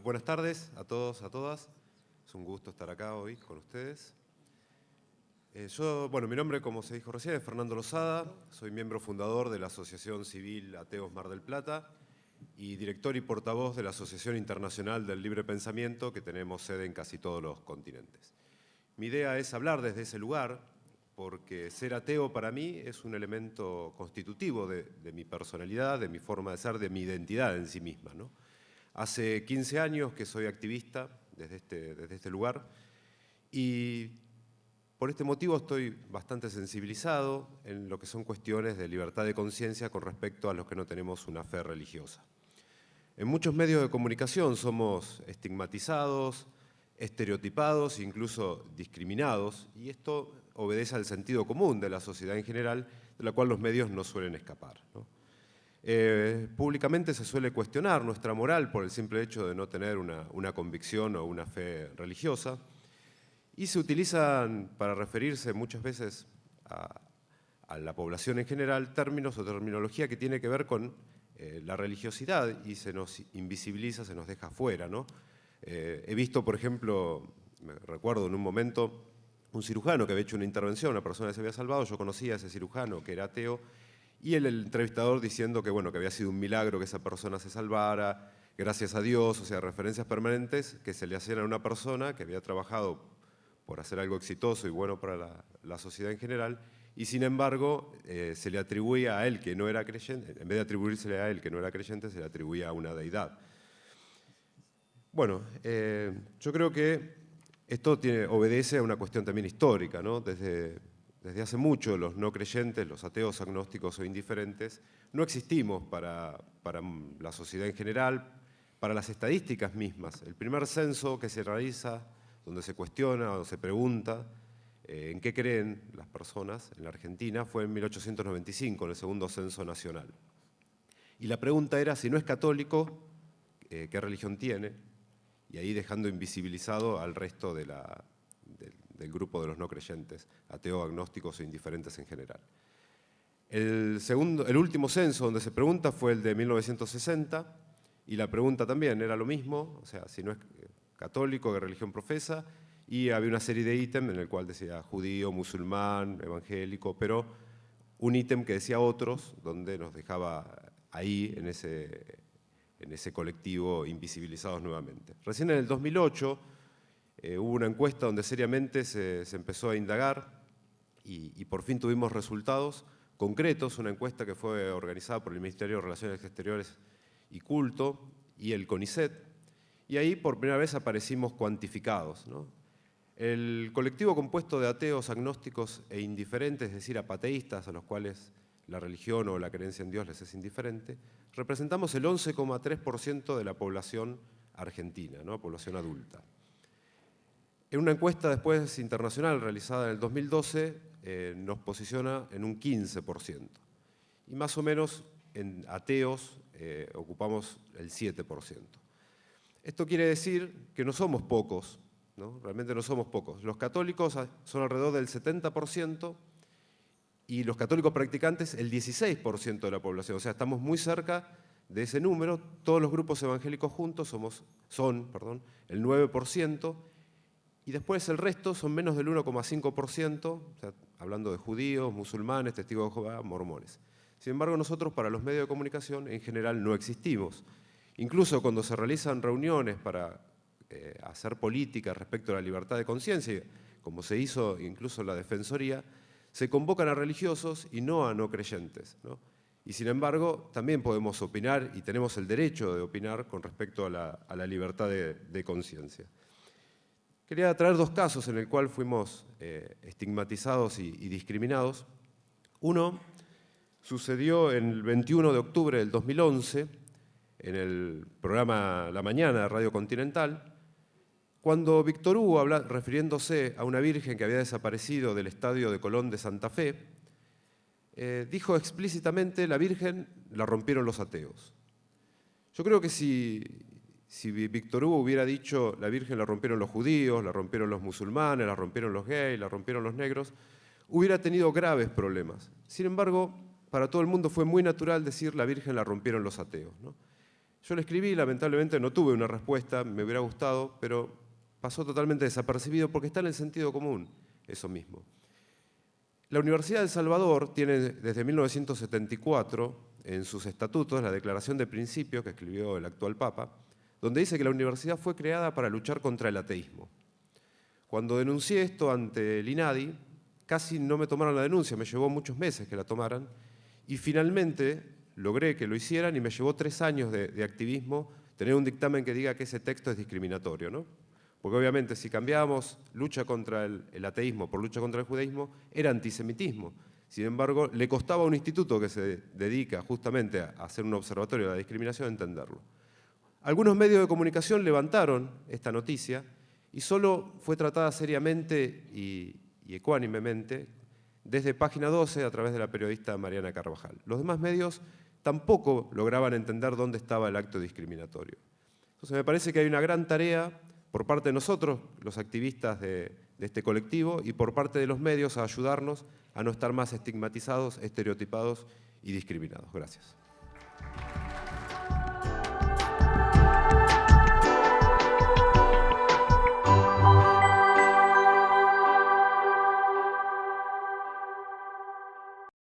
Buenas tardes a todos, a todas. Es un gusto estar acá hoy con ustedes. Mi nombre, como se dijo recién, es Fernando Lozada. Soy miembro fundador de la Asociación Civil Ateos Mar del Plata y director y portavoz de la Asociación Internacional del Libre Pensamiento, que tenemos sede en casi todos los continentes. Mi idea es hablar desde ese lugar, porque ser ateo para mí es un elemento constitutivo de mi personalidad, de mi forma de ser, de mi identidad en sí misma, ¿no? Hace 15 años que soy activista desde este lugar y por este motivo estoy bastante sensibilizado en lo que son cuestiones de libertad de conciencia con respecto a los que no tenemos una fe religiosa. En muchos medios de comunicación somos estigmatizados, estereotipados e incluso discriminados, y esto obedece al sentido común de la sociedad en general, de la cual los medios no suelen escapar, ¿no? Públicamente se suele cuestionar nuestra moral por el simple hecho de no tener una convicción o una fe religiosa, y se utilizan para referirse muchas veces a la población en general términos o terminología que tiene que ver con la religiosidad y se nos invisibiliza, se nos deja fuera, ¿no? He visto, por ejemplo, me recuerdo en un momento, un cirujano que había hecho una intervención, una persona que se había salvado, yo conocía a ese cirujano que era ateo, y el entrevistador diciendo que, bueno, que había sido un milagro que esa persona se salvara, gracias a Dios, o sea, referencias permanentes que se le hacían a una persona que había trabajado por hacer algo exitoso y bueno para la sociedad en general, y sin embargo se le atribuía a él que no era creyente, en vez de atribuírsele a él que no era creyente, se le atribuía a una deidad. Bueno, yo creo que esto obedece a una cuestión también histórica, ¿no? Desde hace mucho los no creyentes, los ateos, agnósticos o indiferentes, no existimos para la sociedad en general, para las estadísticas mismas. El primer censo que se realiza, donde se cuestiona o se pregunta en qué creen las personas en la Argentina, fue en 1895, en el segundo censo nacional. Y la pregunta era, si no es católico, ¿qué religión tiene? Y ahí dejando invisibilizado al resto del grupo de los no creyentes, ateos, agnósticos e indiferentes en general. El último censo donde se pregunta fue el de 1960, y la pregunta también era lo mismo, o sea, si no es católico, qué religión profesa, y había una serie de ítems en el cual decía judío, musulmán, evangélico, pero un ítem que decía otros, donde nos dejaba ahí en ese colectivo invisibilizados nuevamente. Recién en el 2008 hubo una encuesta donde seriamente se empezó a indagar y por fin tuvimos resultados concretos, una encuesta que fue organizada por el Ministerio de Relaciones Exteriores y Culto y el CONICET, y ahí por primera vez aparecimos cuantificados, ¿no? El colectivo compuesto de ateos, agnósticos e indiferentes, es decir, apateístas a los cuales la religión o la creencia en Dios les es indiferente, representamos el 11,3% de la población argentina, ¿no? Población adulta. En una encuesta después internacional realizada en el 2012 nos posiciona en un 15%. Y más o menos en ateos ocupamos el 7%. Esto quiere decir que no somos pocos, ¿no? Realmente no somos pocos. Los católicos son alrededor del 70% y los católicos practicantes el 16% de la población. O sea, estamos muy cerca de ese número. Todos los grupos evangélicos juntos son el 9%, y después el resto son menos del 1,5%, o sea, hablando de judíos, musulmanes, testigos de Jehová, mormones. Sin embargo, nosotros para los medios de comunicación en general no existimos. Incluso cuando se realizan reuniones para hacer política respecto a la libertad de conciencia, como se hizo incluso en la Defensoría, se convocan a religiosos y no a no creyentes, ¿no? Y sin embargo, también podemos opinar y tenemos el derecho de opinar con respecto a la libertad de conciencia. Quería traer dos casos en el cual fuimos estigmatizados y discriminados. Uno sucedió el 21 de octubre del 2011, en el programa La Mañana de Radio Continental, cuando Víctor Hugo, refiriéndose a una virgen que había desaparecido del estadio de Colón de Santa Fe, dijo explícitamente: la virgen la rompieron los ateos. Yo creo que si Víctor Hugo hubiera dicho la virgen la rompieron los judíos, la rompieron los musulmanes, la rompieron los gays, la rompieron los negros, hubiera tenido graves problemas. Sin embargo, para todo el mundo fue muy natural decir la virgen la rompieron los ateos, ¿no? Yo le escribí, lamentablemente no tuve una respuesta, me hubiera gustado, pero pasó totalmente desapercibido porque está en el sentido común eso mismo. La Universidad de El Salvador tiene desde 1974 en sus estatutos la Declaración de Principios que escribió el actual Papa, donde dice que la universidad fue creada para luchar contra el ateísmo. Cuando denuncié esto ante el INADI, casi no me tomaron la denuncia, me llevó muchos meses que la tomaran, y finalmente logré que lo hicieran y me llevó 3 años de activismo tener un dictamen que diga que ese texto es discriminatorio, ¿no? Porque obviamente si cambiábamos lucha contra el ateísmo por lucha contra el judaísmo, era antisemitismo. Sin embargo, le costaba a un instituto que se dedica justamente a hacer un observatorio de la discriminación entenderlo. Algunos medios de comunicación levantaron esta noticia y solo fue tratada seriamente y ecuánimemente desde Página 12 a través de la periodista Mariana Carvajal. Los demás medios tampoco lograban entender dónde estaba el acto discriminatorio. Entonces me parece que hay una gran tarea por parte de nosotros, los activistas de este colectivo, y por parte de los medios a ayudarnos a no estar más estigmatizados, estereotipados y discriminados. Gracias.